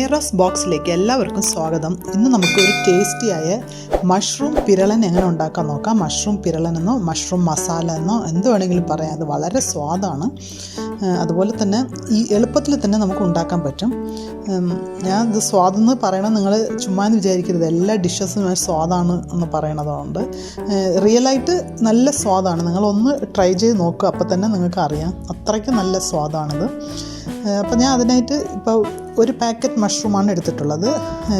Manera's ബോക്സിലേക്ക് എല്ലാവർക്കും സ്വാഗതം. ഇന്ന് നമുക്ക് ഒരു ടേസ്റ്റിയായ മഷ്റൂം പിരളൻ എങ്ങനെ ഉണ്ടാക്കാൻ നോക്കാം. മഷ്റൂം പിരളൻ എന്നോ മഷ്റൂം മസാല എന്നോ എന്ത് വേണമെങ്കിലും പറയാം. അത് വളരെ സ്വാദാണ്. അതുപോലെ തന്നെ ഈ എളുപ്പത്തിൽ തന്നെ നമുക്ക് ഉണ്ടാക്കാൻ പറ്റും. ഞാൻ ഇത് സ്വാദെന്ന് പറയണം, നിങ്ങൾ ചുമ്മാ എന്ന് വിചാരിക്കരുത്. എല്ലാ ഡിഷസും സ്വാദാണ് എന്ന് പറയണതുകൊണ്ട് റിയലായിട്ട് നല്ല സ്വാദാണ്. നിങ്ങളൊന്ന് ട്രൈ ചെയ്ത് നോക്കുക, അപ്പോൾ തന്നെ നിങ്ങൾക്ക് അറിയാം അത്രയ്ക്ക് നല്ല സ്വാദാണിത്. അപ്പോൾ ഞാൻ അതിനായിട്ട് ഇപ്പോൾ ഒരു പാക്കറ്റ് മഷ്റൂമാണ് എടുത്തിട്ടുള്ളത്.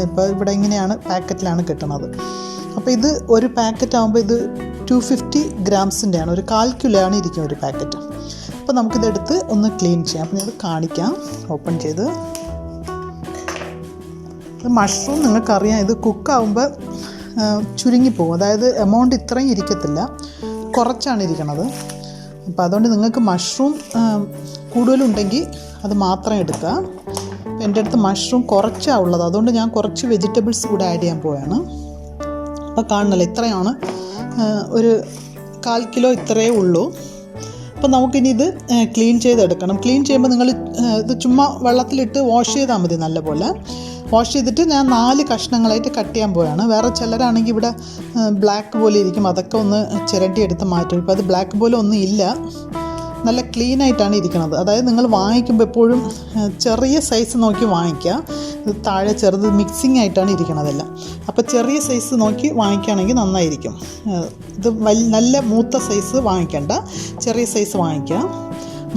ഇപ്പോൾ ഇവിടെ ഇങ്ങനെയാണ് പാക്കറ്റിലാണ് കിട്ടുന്നത്. അപ്പോൾ ഇത് ഒരു പാക്കറ്റ് ആകുമ്പോൾ ഇത് 250 ഗ്രാംസിൻ്റെയാണ്, ഒരു 1/4 കിലോ ആണ് ഇരിക്കും ഒരു പാക്കറ്റ്. അപ്പോൾ നമുക്കിതെടുത്ത് ഒന്ന് ക്ലീൻ ചെയ്യാം. അപ്പോൾ ഞാനത് കാണിക്കാം. ഓപ്പൺ ചെയ്ത് മഷ്റൂം നിങ്ങൾക്കറിയാം, ഇത് കുക്കാവുമ്പോൾ ചുരുങ്ങിപ്പോകും. അതായത് എമൗണ്ട് ഇത്രയും ഇരിക്കത്തില്ല, കുറച്ചാണ് ഇരിക്കണത്. അപ്പോൾ അതുകൊണ്ട് നിങ്ങൾക്ക് മഷ്റൂം കൂടുതലുണ്ടെങ്കിൽ അത് മാത്രം എടുക്കുക. എൻ്റെ അടുത്ത് മഷ്റൂം കുറച്ചാണ് ഉള്ളത്, അതുകൊണ്ട് ഞാൻ കുറച്ച് വെജിറ്റബിൾസ് കൂടെ ആഡ് ചെയ്യാൻ പോവുകയാണ്. അപ്പോൾ കാണണല്ലോ, ഇത്രയാണ്, ഒരു 1/4 കിലോ ഇത്രയേ ഉള്ളൂ. അപ്പോൾ നമുക്കിനി ഇത് ക്ലീൻ ചെയ്തെടുക്കണം. ക്ലീൻ ചെയ്യുമ്പോൾ നിങ്ങൾ ഇത് ചുമ്മാ വെള്ളത്തിലിട്ട് വാഷ് ചെയ്താൽ മതി. നല്ലപോലെ വാഷ് ചെയ്തിട്ട് ഞാൻ 4 കഷ്ണങ്ങളായിട്ട് കട്ട് ചെയ്യാൻ പോവുകയാണ്. വേറെ ചിലരാണെങ്കിൽ ഇവിടെ ബ്ലാക്ക് പോലെ ഇരിക്കും, അതൊക്കെ ഒന്ന് ചിരണ്ടി എടുത്ത് മാറ്റും. ഇപ്പോൾ അത് ബ്ലാക്ക് പോലെ ഒന്നും ഇല്ല, നല്ല ക്ലീൻ ആയിട്ടാണ് ഇരിക്കുന്നത്. അതായത് നിങ്ങൾ വാങ്ങിക്കുമ്പോൾ എപ്പോഴും ചെറിയ സൈസ് നോക്കി വാങ്ങിക്കുക. ഇത് താഴെ ചെറുത് മിക്സിങ് ആയിട്ടാണ് ഇരിക്കണതെല്ലാം. അപ്പോൾ ചെറിയ സൈസ് നോക്കി വാങ്ങിക്കുകയാണെങ്കിൽ നന്നായിരിക്കും. ഇത് നല്ല മൂത്ത സൈസ് വാങ്ങിക്കണ്ട, ചെറിയ സൈസ് വാങ്ങിക്കുക,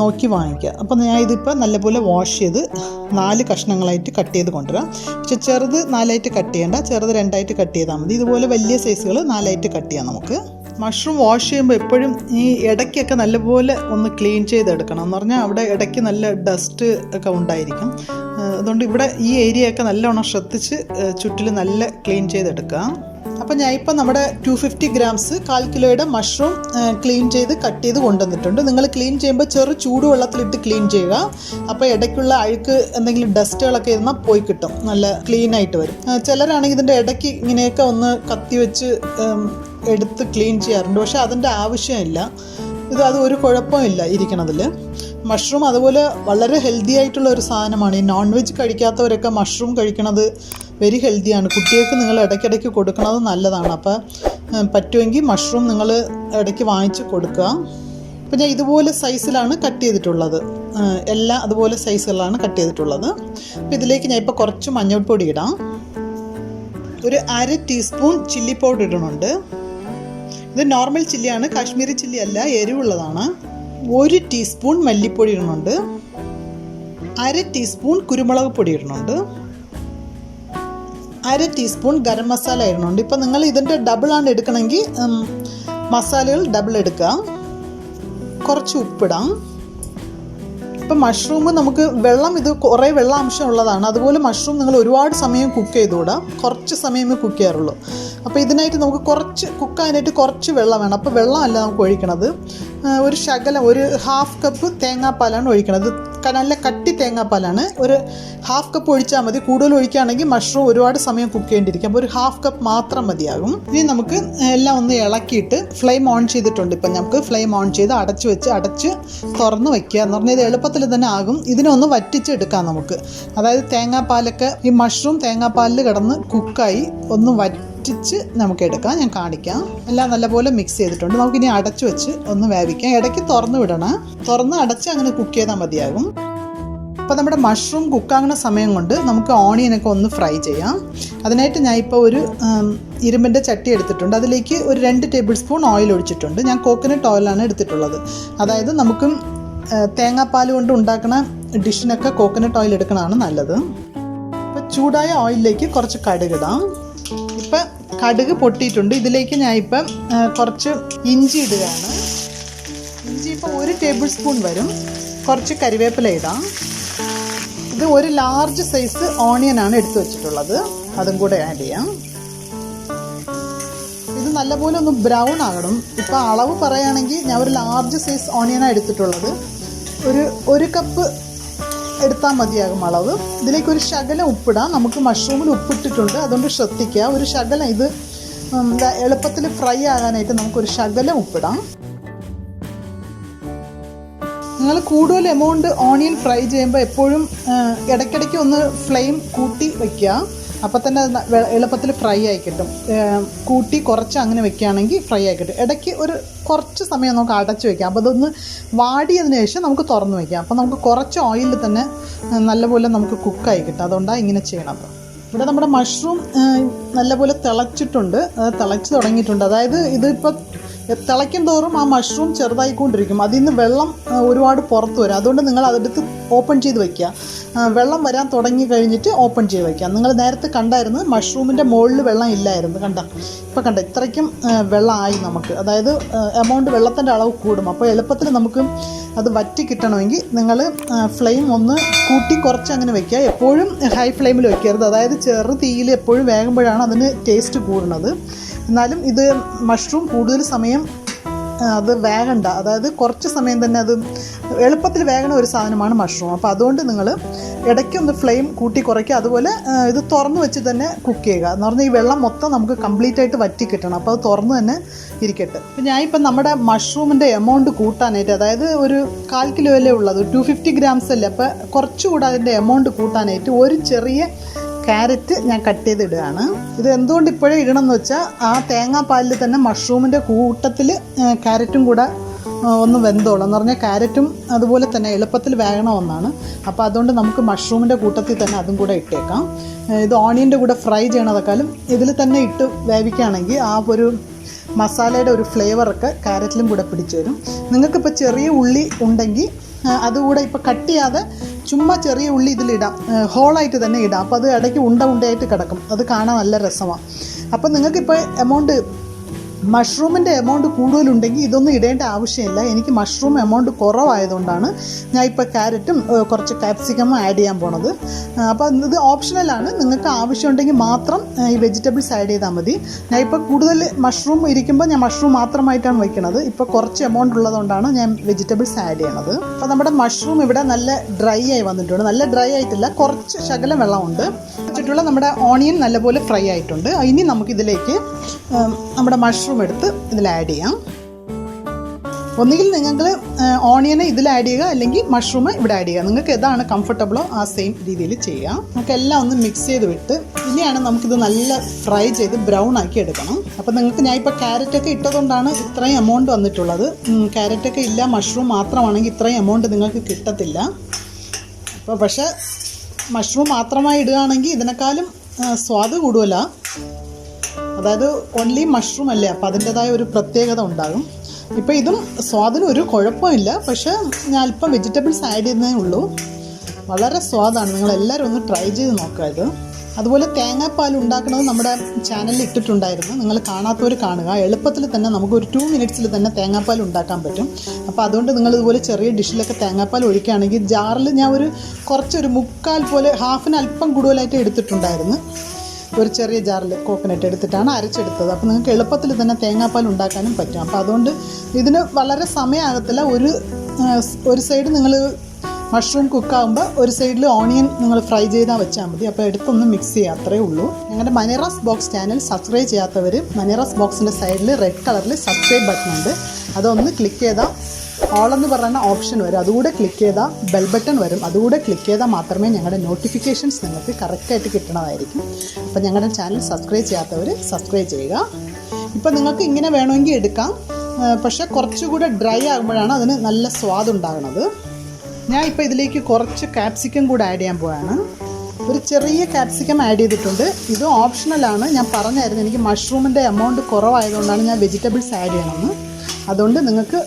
നോക്കി വാങ്ങിക്കുക. അപ്പോൾ ഞാൻ ഇതിപ്പോൾ നല്ലപോലെ വാഷ് ചെയ്ത് 4 കഷ്ണങ്ങളായിട്ട് കട്ട് ചെയ്ത് കൊണ്ടുവരാം. പക്ഷെ ചെറുത് 4ആയിട്ട് കട്ട് ചെയ്യേണ്ട, ചെറുത് 2ആയിട്ട് കട്ട് ചെയ്താൽ മതി. ഇതുപോലെ വലിയ സൈസുകൾ 4ആയിട്ട് കട്ട് ചെയ്യാം നമുക്ക്. മഷ്റൂം വാഷ് ചെയ്യുമ്പോൾ എപ്പോഴും ഈ ഇടയ്ക്കൊക്കെ നല്ലപോലെ ഒന്ന് ക്ലീൻ ചെയ്തെടുക്കണം. എന്ന് പറഞ്ഞാൽ അവിടെ ഇടയ്ക്ക് നല്ല ഡസ്റ്റ് ഒക്കെ ഉണ്ടായിരിക്കും. അതുകൊണ്ട് ഇവിടെ ഈ ഏരിയയൊക്കെ നല്ലോണം ശ്രദ്ധിച്ച് ചുറ്റിലും നല്ല ക്ലീൻ ചെയ്തെടുക്കുക. അപ്പോൾ ഞാൻ ഇപ്പോൾ നമ്മുടെ 250 ഗ്രാംസ് 1/4 കിലോയുടെ മഷ്റൂം ക്ലീൻ ചെയ്ത് കട്ട് ചെയ്ത് കൊണ്ടുവന്നിട്ടുണ്ട്. നിങ്ങൾ ക്ലീൻ ചെയ്യുമ്പോൾ ചെറു ചൂടുവെള്ളത്തിലിട്ട് ക്ലീൻ ചെയ്യുക. അപ്പോൾ ഇടയ്ക്കുള്ള അഴുക്ക് എന്തെങ്കിലും ഡസ്റ്റുകളൊക്കെ ഇരുന്നാൽ പോയി കിട്ടും, നല്ല ക്ലീൻ ആയിട്ട് വരും. ചിലരാണെങ്കിൽ ഇതിൻ്റെ ഇടയ്ക്ക് ഇങ്ങനെയൊക്കെ ഒന്ന് കത്തി വെച്ച് എടുത്ത് ക്ലീൻ ചെയ്യാറുണ്ട്, പക്ഷെ അതിൻ്റെ ആവശ്യമില്ല. അത് ഒരു കുഴപ്പമില്ല ഇരിക്കണതിൽ. മഷ്റൂം അതുപോലെ വളരെ ഹെൽത്തി ആയിട്ടുള്ള ഒരു സാധനമാണ്. ഈ നോൺ വെജ് കഴിക്കാത്തവരൊക്കെ മഷ്റൂം കഴിക്കണത് വെരി ഹെൽത്തിയാണ്. കുട്ടികൾക്ക് നിങ്ങൾ ഇടയ്ക്കിടയ്ക്ക് കൊടുക്കണത് നല്ലതാണ്. അപ്പോൾ പറ്റുമെങ്കിൽ മഷ്റൂം നിങ്ങൾ ഇടയ്ക്ക് വാങ്ങിച്ച് കൊടുക്കുക. അപ്പോൾ ഞാൻ ഇതുപോലെ സൈസിലാണ് കട്ട് ചെയ്തിട്ടുള്ളത്, എല്ലാം അതുപോലെ സൈസുകളാണ് കട്ട് ചെയ്തിട്ടുള്ളത്. അപ്പോൾ ഇതിലേക്ക് ഞാൻ ഇപ്പോൾ കുറച്ച് മഞ്ഞൾപ്പൊടി ഇടാം. ഒരു 1/2 ടീസ്പൂൺ ചില്ലി പൗഡർ ഇടുന്നുണ്ട്. ഇത് നോർമൽ ചില്ലിയാണ്, കാശ്മീരി ചില്ലി അല്ല, എരിവുള്ളതാണ്. 1 ടീസ്പൂൺ മല്ലിപ്പൊടി ഇടുന്നുണ്ട്. 1/2 ടീസ്പൂൺ കുരുമുളക് പൊടി ഇടുന്നുണ്ട്. 1/2 ടീസ്പൂൺ ഗരം മസാല ഇടുന്നുണ്ട്. ഇപ്പം നിങ്ങൾ ഇതിൻ്റെ ഡബിളാണ് എടുക്കണമെങ്കിൽ മസാലകൾ ഡബിൾ എടുക്കുക. കുറച്ച് ഉപ്പിടാം. ഇപ്പം മഷ്റൂം നമുക്ക് ഇത് കുറേ വെള്ളാംശം ഉള്ളതാണ്. അതുപോലെ മഷ്റൂം നിങ്ങൾ ഒരുപാട് സമയം കുക്ക് ചെയ്തുകൂടാം, കുറച്ച് സമയമേ കുക്ക് ചെയ്യാറുള്ളൂ. അപ്പോൾ ഇതിനായിട്ട് നമുക്ക് കുക്കാനായിട്ട് കുറച്ച് വെള്ളം വേണം. അപ്പോൾ വെള്ളമല്ല നമുക്ക് ഒഴിക്കണത്, ഒരു ശകലം, ഒരു 1/2 കപ്പ് തേങ്ങാപ്പാലാണ് ഒഴിക്കണത്. നല്ല കട്ടി തേങ്ങാപ്പാലാണ്. ഒരു 1/2 കപ്പ് ഒഴിച്ചാൽ മതി. കൂടുതൽ ഒഴിക്കുകയാണെങ്കിൽ മഷ്റൂം ഒരുപാട് സമയം കുക്ക് ചെയ്യേണ്ടിയിരിക്കും. അപ്പോൾ ഒരു 1/2 കപ്പ് മാത്രം മതിയാകും. ഇനി നമുക്ക് എല്ലാം ഒന്ന് ഇളക്കിയിട്ട് ഫ്ലെയിം ഓൺ ചെയ്തിട്ടുണ്ട്. ഇപ്പം നമുക്ക് ഫ്ലെയിം ഓൺ ചെയ്ത് അടച്ച് തുറന്ന് വയ്ക്കുക. എന്ന് പറഞ്ഞാൽ ഇത് എളുപ്പത്തിൽ തന്നെ ആകും. ഇതിനൊന്ന് വറ്റിച്ചെടുക്കാം നമുക്ക്. അതായത് തേങ്ങാപ്പാലൊക്കെ ഈ മഷ്റൂം തേങ്ങാപ്പാലിൽ കിടന്ന് കുക്കായി ഒന്ന് വറ്റിച്ച് നമുക്ക് എടുക്കാം. ഞാൻ കാണിക്കാം. എല്ലാം നല്ലപോലെ മിക്സ് ചെയ്തിട്ടുണ്ട്. നമുക്കിനി അടച്ചു വെച്ച് ഒന്ന് വേവിക്കാം. ഇടയ്ക്ക് തുറന്ന് വിടണം. തുറന്ന് അടച്ച് അങ്ങനെ കുക്ക് ചെയ്താൽ മതിയാകും. അപ്പോൾ നമ്മുടെ മഷ്റൂം കുക്കാകുന്ന സമയം കൊണ്ട് നമുക്ക് ഓണിയനൊക്കെ ഒന്ന് ഫ്രൈ ചെയ്യാം. അതിനായിട്ട് ഞാൻ ഇപ്പോൾ ഒരു ഇരുമ്പിൻ്റെ ചട്ടി എടുത്തിട്ടുണ്ട്. അതിലേക്ക് ഒരു 2 ടേബിൾ സ്പൂൺ ഓയിൽ ഒഴിച്ചിട്ടുണ്ട്. ഞാൻ കോക്കനട്ട് ഓയിലാണ് എടുത്തിട്ടുള്ളത്. അതായത് നമുക്ക് തേങ്ങാപ്പാൽ കൊണ്ട് ഉണ്ടാക്കുന്ന ഡിഷിനൊക്കെ കോക്കനട്ട് ഓയിൽ എടുക്കണതാണ് നല്ലത്. ഇപ്പോൾ ചൂടായ ഓയിലിലേക്ക് കുറച്ച് കടുകിടാം. ഇപ്പം കടുക് പൊട്ടിയിട്ടുണ്ട്. ഇതിലേക്ക് ഞാൻ ഇപ്പം കുറച്ച് ഇഞ്ചി ഇടുകയാണ്. ഇഞ്ചി ഇപ്പോൾ 1 ടേബിൾ സ്പൂൺ വരും. കുറച്ച് കരിവേപ്പില ഇടാം. ഇത് ഒരു ലാർജ് സൈസ് ഓണിയനാണ് എടുത്തു വെച്ചിട്ടുള്ളത്, അതും കൂടെ ആഡ് ചെയ്യാം. ഇത് നല്ലപോലെ ഒന്ന് ബ്രൗൺ ആകണം. ഇപ്പോൾ അളവ് പറയുകയാണെങ്കിൽ ഞാൻ ഒരു ലാർജ് സൈസ് ഓണിയനാണ് എടുത്തിട്ടുള്ളത്. ഒരു കപ്പ് എടുത്താൽ മതിയാകും അളവ്. ഇതിലേക്ക് ഒരു ശകലം ഉപ്പിടാം. നമുക്ക് മഷ്റൂമിൽ ഉപ്പിട്ടിട്ടുണ്ട്, അതുകൊണ്ട് ശ്രദ്ധിക്കുക. ഒരു ശകലം, ഇത് എളുപ്പത്തിൽ ഫ്രൈ ആകാനായിട്ട് നമുക്കൊരു ശകലം ഉപ്പിടാം. നിങ്ങൾ കൂടുതൽ എമൗണ്ട് ഓണിയൻ ഫ്രൈ ചെയ്യുമ്പോൾ എപ്പോഴും ഇടയ്ക്കിടയ്ക്ക് ഒന്ന് ഫ്ലെയിം കൂട്ടി വയ്ക്കുക. അപ്പോൾ തന്നെ എളുപ്പത്തിൽ ഫ്രൈ ആയി കിട്ടും. കൂട്ടി കുറച്ച് അങ്ങനെ വെക്കുകയാണെങ്കിൽ ഫ്രൈ ആയി കിട്ടും. ഇടയ്ക്ക് ഒരു കുറച്ച് സമയം നമുക്ക് അടച്ച് വയ്ക്കാം. അപ്പോൾ അതൊന്ന് വാടിയതിന് ശേഷം നമുക്ക് തുറന്ന് വയ്ക്കാം. അപ്പോൾ നമുക്ക് കുറച്ച് ഓയിലിൽ തന്നെ നല്ലപോലെ നമുക്ക് കുക്കായി കിട്ടും. അതുകൊണ്ടാണ് ഇങ്ങനെ ചെയ്യണത്. ഇവിടെ നമ്മുടെ മഷ്റൂം നല്ലപോലെ തിളച്ചിട്ടുണ്ട്, തിളച്ച് തുടങ്ങിയിട്ടുണ്ട്. അതായത് ഇതിപ്പോൾ തിളയ്ക്കും തോറും ആ മഷ്റൂം ചെറുതായിക്കൊണ്ടിരിക്കും. അതിൽ നിന്ന് വെള്ളം ഒരുപാട് പുറത്ത് വരും. അതുകൊണ്ട് നിങ്ങൾ അതെടുത്ത് ഓപ്പൺ ചെയ്ത് വയ്ക്കുക. വെള്ളം വരാൻ തുടങ്ങി കഴിഞ്ഞിട്ട് ഓപ്പൺ ചെയ്ത് വയ്ക്കുക. നിങ്ങൾ നേരത്തെ കണ്ടായിരുന്നു മഷ്റൂമിൻ്റെ മുകളിൽ വെള്ളം ഇല്ലായിരുന്നു. ഇപ്പോൾ കണ്ട ഇത്രയ്ക്കും വെള്ളമായി നമുക്ക്. അതായത് എമൗണ്ട് വെള്ളത്തിൻ്റെ അളവ് കൂടും. അപ്പോൾ എളുപ്പത്തിൽ നമുക്ക് അത് വറ്റി കിട്ടണമെങ്കിൽ നിങ്ങൾ ഫ്ലെയിം ഒന്ന് കൂട്ടി കുറച്ച് അങ്ങനെ വയ്ക്കുക. എപ്പോഴും ഹൈ ഫ്ലെയിമിൽ വയ്ക്കരുത്. അതായത് ചെറു തീയിൽ എപ്പോഴും വേകുമ്പോഴാണ് അതിന് ടേസ്റ്റ് കൂടുന്നത്. എന്നാലും ഇത് മഷ്റൂം കൂടുതൽ സമയം അത് വേകണ്ട. അതായത് കുറച്ച് സമയം തന്നെ അത് എളുപ്പത്തിൽ വേകണ ഒരു സാധനമാണ് മഷ്റൂം. അപ്പോൾ അതുകൊണ്ട് നിങ്ങൾ ഇടയ്ക്കൊന്ന് ഫ്ലെയിം കൂട്ടി കുറയ്ക്കുക. അതുപോലെ ഇത് തുറന്ന് വെച്ച് തന്നെ കുക്ക് ചെയ്യുക. എന്ന് പറഞ്ഞാൽ ഈ വെള്ളം മൊത്തം നമുക്ക് കംപ്ലീറ്റ് ആയിട്ട് വറ്റി കിട്ടണം. അപ്പോൾ അത് തുറന്ന് തന്നെ ഇരിക്കട്ടെ. അപ്പോൾ ഞാനിപ്പോൾ നമ്മുടെ മഷ്റൂമിൻ്റെ എമൗണ്ട് കൂട്ടാനായിട്ട്, അതായത് ഒരു 1/4 കിലോയിലേ ഉള്ളത്, 250 ഗ്രാംസ് അല്ലേ. അപ്പോൾ കുറച്ചുകൂടെ അതിൻ്റെ എമൗണ്ട് കൂട്ടാനായിട്ട് ഒരു ചെറിയ ക്യാരറ്റ് ഞാൻ കട്ട് ചെയ്തിടുകയാണ്. ഇത് എന്തുകൊണ്ട് ഇപ്പോഴേ ഇടണം എന്ന് വെച്ചാൽ ആ തേങ്ങാപ്പാലിൽ തന്നെ മഷ്റൂമിൻ്റെ കൂട്ടത്തിൽ ക്യാരറ്റും കൂടെ ഒന്ന് വെന്തോളം. എന്ന് പറഞ്ഞാൽ ക്യാരറ്റും അതുപോലെ തന്നെ എളുപ്പത്തിൽ വേകണ ഒന്നാണ്. അപ്പോൾ അതുകൊണ്ട് നമുക്ക് മഷ്റൂമിൻ്റെ കൂട്ടത്തിൽ തന്നെ അതും കൂടെ ഇട്ടേക്കാം. ഇത് ഓണിയൻ്റെ കൂടെ ഫ്രൈ ചെയ്യണതെക്കാളും ഇതിൽ തന്നെ ഇട്ട് വേവിക്കുകയാണെങ്കിൽ ആ ഒരു മസാലയുടെ ഒരു ഫ്ലേവറൊക്കെ ക്യാരറ്റിലും കൂടെ പിടിച്ചു വരും. നിങ്ങൾക്കിപ്പോൾ ചെറിയ ഉള്ളി ഉണ്ടെങ്കിൽ അതുകൂടെ ഇപ്പോൾ കട്ട് ചെയ്യാതെ ചുമ്മാ ചെറിയ ഉള്ളി ഇതിലിടാം, ഹോളായിട്ട് തന്നെ ഇടാം. അപ്പോൾ അത് ഇടയ്ക്ക് ഉണ്ടയായിട്ട് കിടക്കും. അത് കാണാൻ നല്ല രസമാണ്. അപ്പോൾ നിങ്ങൾക്കിപ്പോൾ എമൗണ്ട് മഷ്റൂമിൻ്റെ എമൗണ്ട് കൂടുതലുണ്ടെങ്കിൽ ഇതൊന്നും ഇടേണ്ട ആവശ്യമില്ല. എനിക്ക് മഷ്റൂം എമൗണ്ട് കുറവായതുകൊണ്ടാണ് ഞാൻ ഇപ്പോൾ ക്യാരറ്റും കുറച്ച് കാപ്സിക്കമും ആഡ് ചെയ്യാൻ പോണത്. അപ്പോൾ ഇത് ഓപ്ഷണലാണ്. നിങ്ങൾക്ക് ആവശ്യമുണ്ടെങ്കിൽ മാത്രം ഈ വെജിറ്റബിൾസ് ആഡ് ചെയ്താൽ മതി. ഞാൻ ഇപ്പോൾ കൂടുതൽ മഷ്റൂം ഇരിക്കുമ്പോൾ ഞാൻ മഷ്റൂം മാത്രമായിട്ടാണ് വയ്ക്കുന്നത്. ഇപ്പോൾ കുറച്ച് എമൗണ്ട് ഉള്ളതുകൊണ്ടാണ് ഞാൻ വെജിറ്റബിൾസ് ആഡ് ചെയ്യണത്. അപ്പോൾ നമ്മുടെ മഷ്റൂം ഇവിടെ നല്ല ഡ്രൈ ആയി വന്നിട്ടുണ്ട്. നല്ല ഡ്രൈ ആയിട്ടില്ല, കുറച്ച് ശകലം വെള്ളമുണ്ട്. വെച്ചിട്ടുള്ള നമ്മുടെ ഓണിയൻ നല്ലപോലെ ഫ്രൈ ആയിട്ടുണ്ട്. ഇനി നമുക്കിതിലേക്ക് നമ്മുടെ മഷ്റൂം എടുത്ത് ഇതിൽ ആഡ് ചെയ്യാം. ഒന്നുകിൽ നിങ്ങൾ ഓണിയനെ ഇതിൽ ആഡ് ചെയ്യുക, അല്ലെങ്കിൽ മഷ്റൂം ഇവിടെ ആഡ് ചെയ്യുക. നിങ്ങൾക്ക് ഏതാണ് കംഫർട്ടബിളോ ആ സെയിം രീതിയിൽ ചെയ്യാം. നമുക്കെല്ലാം ഒന്ന് മിക്സ് ചെയ്ത് വിട്ട് ഇനിയാണ് നമുക്കിത് നല്ല ഫ്രൈ ചെയ്ത് ബ്രൗൺ ആക്കി എടുക്കണം. അപ്പോൾ നിങ്ങൾക്ക് ഞാൻ ഇപ്പോൾ ക്യാരറ്റൊക്കെ ഇട്ടതുകൊണ്ടാണ് ഇത്രയും എമൗണ്ട് വന്നിട്ടുള്ളത്. ക്യാരറ്റൊക്കെ ഇല്ല, മഷ്റൂം മാത്രമാണെങ്കിൽ ഇത്രയും എമൗണ്ട് നിങ്ങൾക്ക് കിട്ടത്തില്ല. അപ്പോൾ പക്ഷേ മഷ്റൂം മാത്രമായി ഇടുകയാണെങ്കിൽ ഇതിനേക്കാളും സ്വാദ് കൂടുതല. അതായത് ഓൺലി മഷ്റൂം അല്ലേ, അപ്പോൾ അതിൻ്റെതായ ഒരു പ്രത്യേകത ഉണ്ടാകും. ഇപ്പോൾ ഇതും സ്വാദിന് ഒരു കുഴപ്പമില്ല. പക്ഷേ ഞാൻ അല്പം വെജിറ്റബിൾസ് ആഡ് ചെയ്യുന്നതേ ഉള്ളൂ. വളരെ സ്വാദാണ്. നിങ്ങളെല്ലാവരും ഒന്ന് ട്രൈ ചെയ്ത് നോക്കുക ഇത്. അതുപോലെ തേങ്ങാപ്പാൽ ഉണ്ടാക്കുന്നത് നമ്മുടെ ചാനലിൽ ഇട്ടിട്ടുണ്ടായിരുന്നു. നിങ്ങൾ കാണാത്തവർ കാണുക. എളുപ്പത്തിൽ തന്നെ നമുക്ക് ഒരു 2 മിനിറ്റ്സിൽ തന്നെ തേങ്ങാപ്പാൽ ഉണ്ടാക്കാൻ പറ്റും. അപ്പോൾ അതുകൊണ്ട് നിങ്ങൾ ഇതുപോലെ ചെറിയ ഡിഷിലൊക്കെ തേങ്ങാപ്പാൽ ഒഴിക്കുകയാണെങ്കിൽ ജാറിൽ ഞാൻ കുറച്ചൊരു 1/4 പോലെ ഹാഫിന് അല്പം കൂടുതലായിട്ട് എടുത്തിട്ടുണ്ടായിരുന്നു. ഒരു ചെറിയ ജാറിൽ കോക്കനട്ട് എടുത്തിട്ടാണ് അരച്ചെടുത്തത്. അപ്പോൾ നിങ്ങൾക്ക് എളുപ്പത്തിൽ തന്നെ തേങ്ങാപ്പാൽ ഉണ്ടാക്കാനും പറ്റും. അപ്പോൾ അതുകൊണ്ട് ഇതിന് വളരെ സമയമാകത്തില്ല. ഒരു സൈഡ് നിങ്ങൾ മഷ്റൂം കുക്കാകുമ്പോൾ ഒരു സൈഡിൽ ഓണിയൻ നിങ്ങൾ ഫ്രൈ ചെയ്താൽ വെച്ചാൽ മതി. അപ്പോൾ എടുത്തൊന്ന് മിക്സ് ചെയ്യുക, അത്രയേ ഉള്ളൂ. ഞങ്ങളുടെ മനേറാസ് ബോക്സ് ചാനൽ സബ്സ്ക്രൈബ് ചെയ്യാത്തവർ മനേറാസ് ബോക്സിൻ്റെ സൈഡിൽ റെഡ് കളറിൽ സബ്സ്ക്രൈബ് ബട്ടൺ ഉണ്ട്. അതൊന്ന് ക്ലിക്ക് ചെയ്താൽ ഓൾ എന്ന് പറയുന്ന ഓപ്ഷൻ വരും. അതുകൂടെ ക്ലിക്ക് ചെയ്താൽ ബെൽ ബട്ടൺ വരും. അതുകൂടെ ക്ലിക്ക് ചെയ്താൽ മാത്രമേ ഞങ്ങളുടെ നോട്ടിഫിക്കേഷൻസ് നിങ്ങൾക്ക് കറക്റ്റായിട്ട് കിട്ടണമായിരിക്കും. അപ്പോൾ ഞങ്ങളുടെ ചാനൽ സബ്സ്ക്രൈബ് ചെയ്യാത്തവർ സബ്സ്ക്രൈബ് ചെയ്യുക. ഇപ്പോൾ നിങ്ങൾക്ക് ഇങ്ങനെ വേണമെങ്കിൽ എടുക്കാം. പക്ഷേ കുറച്ചുകൂടെ ഡ്രൈ ആകുമ്പോഴാണ് അതിന് നല്ല സ്വാദുണ്ടാകുന്നത്. ഞാൻ ഇപ്പോൾ ഇതിലേക്ക് കുറച്ച് കാപ്സിക്കം കൂടെ ആഡ് ചെയ്യാൻ പോവാണ്. ഒരു ചെറിയ കാപ്സിക്കം ആഡ് ചെയ്തിട്ടുണ്ട്. ഇത് ഓപ്ഷണലാണ്. ഞാൻ പറഞ്ഞായിരുന്നു എനിക്ക് മഷ്റൂമിൻ്റെ എമൗണ്ട് കുറവായതുകൊണ്ടാണ് ഞാൻ വെജിറ്റബിൾസ് ആഡ് ചെയ്യണമെന്ന്. അതുകൊണ്ട് നിങ്ങൾക്ക്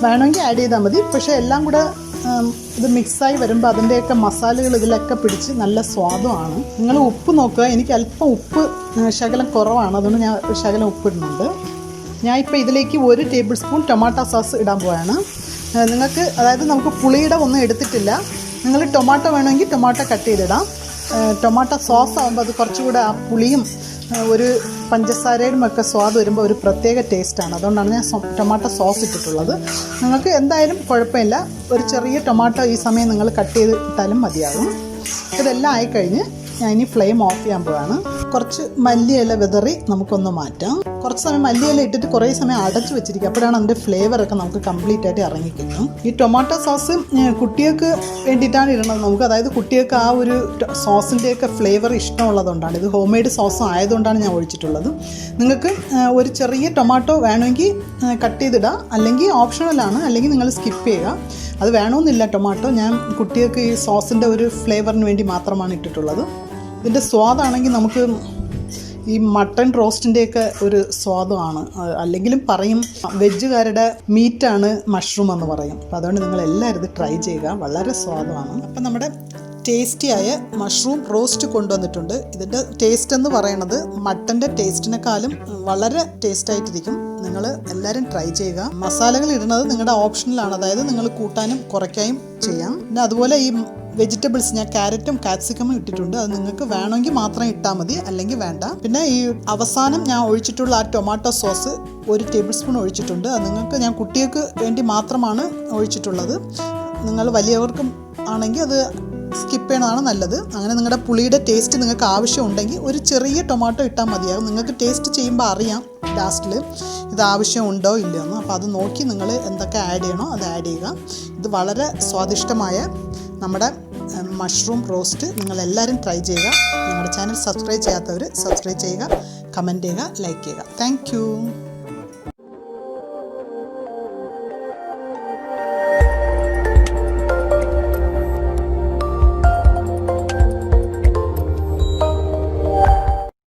വേണമെങ്കിൽ ആഡ് ചെയ്താൽ മതി. പക്ഷേ എല്ലാം കൂടെ ഇത് മിക്സായി വരുമ്പോൾ അതിൻ്റെയൊക്കെ മസാലകൾ ഇതിലൊക്കെ പിടിച്ച് നല്ല സ്വാദുമാണ്. നിങ്ങൾ ഉപ്പ് നോക്കുക. എനിക്ക് അല്പം ഉപ്പ് ശകലം കുറവാണ്. അതുകൊണ്ട് ഞാൻ ശകലം ഉപ്പ് ഇടുന്നുണ്ട്. ഞാൻ ഇപ്പോൾ ഇതിലേക്ക് 1 ടേബിൾ സ്പൂൺ ടൊമാറ്റോ സോസ് ഇടാൻ പോവാണ്. നിങ്ങൾക്ക് അതായത് നമുക്ക് പുളിയുടെ ഒന്നും എടുത്തിട്ടില്ല. നിങ്ങൾ ടൊമാറ്റോ വേണമെങ്കിൽ ടൊമാറ്റോ കട്ട് ചെയ്തിടാം. ടൊമാറ്റോ സോസ് ആകുമ്പോൾ അത് കുറച്ചുകൂടെ ആ പുളിയും ഒരു പഞ്ചസാരയും ഒക്കെ സ്വാദ് വരുമ്പോൾ ഒരു പ്രത്യേക ടേസ്റ്റാണ്. അതുകൊണ്ടാണ് ഞാൻ ടൊമാറ്റോ സോസ് ഇട്ടിട്ടുള്ളത്. നിങ്ങൾക്ക് എന്തായാലും കുഴപ്പമില്ല. ഒരു ചെറിയ ടൊമാറ്റോ ഈ സമയം നിങ്ങൾ കട്ട് ചെയ്ത് ഇട്ടാലും മതിയാകും. ഇതെല്ലാം ആയിക്കഴിഞ്ഞ് ഞാൻ ഇനി ഫ്ലെയിം ഓഫ് ചെയ്യാൻ പോവാണ്. കുറച്ച് മല്ലിയില വിതറി നമുക്കൊന്ന് മാറ്റാം. കുറച്ച് സമയം മല്ലിയില ഇട്ടിട്ട് കുറേ സമയം അടച്ചു വെച്ചിരിക്കും. അപ്പോഴാണ് അതിൻ്റെ ഫ്ലേവറൊക്കെ നമുക്ക് കംപ്ലീറ്റ് ആയിട്ട് ഇറങ്ങിക്കിട്ടും. ഈ ടൊമാറ്റോ സോസ് കുട്ടികൾക്ക് വേണ്ടിയിട്ടാണ് ഇടുന്നത് നമുക്ക്. അതായത് കുട്ടികൾക്ക് ആ ഒരു സോസിൻ്റെയൊക്കെ ഫ്ലേവർ ഇഷ്ടമുള്ളതുകൊണ്ടാണ്. ഇത് ഹോം മെയ്ഡ് സോസ് ആയതുകൊണ്ടാണ് ഞാൻ ഒഴിച്ചിട്ടുള്ളത്. നിങ്ങൾക്ക് ഒരു ചെറിയ ടൊമാറ്റോ വേണമെങ്കിൽ കട്ട് ചെയ്തിടുക, അല്ലെങ്കിൽ ഓപ്ഷണലാണ്, അല്ലെങ്കിൽ നിങ്ങൾ സ്കിപ്പ് ചെയ്യുക. അത് വേണമെന്നില്ല ടൊമാറ്റോ. ഞാൻ കുട്ടികൾക്ക് ഈ സോസിൻ്റെ ഒരു ഫ്ലേവറിന് വേണ്ടി മാത്രമാണ് ഇട്ടിട്ടുള്ളത്. ഇതിൻ്റെ സ്വാദാണെങ്കിൽ നമുക്ക് ഈ മട്ടൺ റോസ്റ്റിൻ്റെയൊക്കെ ഒരു സ്വാദമാണ്. അല്ലെങ്കിലും പറയും വെജുകാരുടെ മീറ്റാണ് മഷ്റൂം എന്ന് പറയും. അപ്പോൾ അതുകൊണ്ട് നിങ്ങൾ എല്ലാവരും ഇത് ട്രൈ ചെയ്യുക, വളരെ സ്വാദമാണ്. അപ്പം നമ്മുടെ ടേസ്റ്റിയായ മഷ്റൂം റോസ്റ്റ് കൊണ്ടുവന്നിട്ടുണ്ട്. ഇതിൻ്റെ ടേസ്റ്റ് എന്ന് പറയുന്നത് മട്ടൻ്റെ ടേസ്റ്റിനെക്കാളും വളരെ ടേസ്റ്റായിട്ടിരിക്കും. നിങ്ങൾ എല്ലാവരും ട്രൈ ചെയ്യുക. മസാലകൾ ഇടുന്നത് നിങ്ങളുടെ ഓപ്ഷനിലാണ്, അതായത് നിങ്ങൾ കൂട്ടാനും കുറയ്ക്കാനും ചെയ്യാം. പിന്നെ അതുപോലെ ഈ വെജിറ്റബിൾസ് ഞാൻ ക്യാരറ്റും കാപ്സിക്കമും ഇട്ടിട്ടുണ്ട്. അത് നിങ്ങൾക്ക് വേണമെങ്കിൽ മാത്രം ഇട്ടാൽ മതി, അല്ലെങ്കിൽ വേണ്ട. പിന്നെ ഈ അവസാനം ഞാൻ ഒഴിച്ചിട്ടുള്ള ആ ടൊമാറ്റോ സോസ് 1 ടേബിൾ സ്പൂൺ ഒഴിച്ചിട്ടുണ്ട്. അത് ഞാൻ കുട്ടികൾക്ക് വേണ്ടി മാത്രമാണ് ഒഴിച്ചിട്ടുള്ളത്. നിങ്ങൾ വലിയവർക്കും ആണെങ്കിൽ അത് സ്കിപ്പ് ചെയ്യണതാണ് നല്ലത്. അങ്ങനെ നിങ്ങളുടെ പുളിയുടെ ടേസ്റ്റ് നിങ്ങൾക്ക് ആവശ്യമുണ്ടെങ്കിൽ ഒരു ചെറിയ ടൊമാറ്റോ ഇട്ടാൽ മതിയാകും. നിങ്ങൾക്ക് ടേസ്റ്റ് ചെയ്യുമ്പോൾ അറിയാം ലാസ്റ്റിൽ ഇത് ആവശ്യമുണ്ടോ ഇല്ലയോ എന്ന്. അപ്പോൾ അത് നോക്കി നിങ്ങൾ എന്തൊക്കെ ആഡ് ചെയ്യണോ അത് ആഡ് ചെയ്യുക. ഇത് വളരെ സ്വാദിഷ്ടമായ നമ്മുടെ മഷ്റൂം റോസ്റ്റ് നിങ്ങളെല്ലാവരും ട്രൈ ചെയ്യുക. ഞങ്ങളുടെ ചാനൽ സബ്സ്ക്രൈബ് ചെയ്യാത്തവർ സബ്സ്ക്രൈബ് ചെയ്യുക, കമൻറ്റ് ചെയ്യുക, ലൈക്ക് ചെയ്യുക. താങ്ക്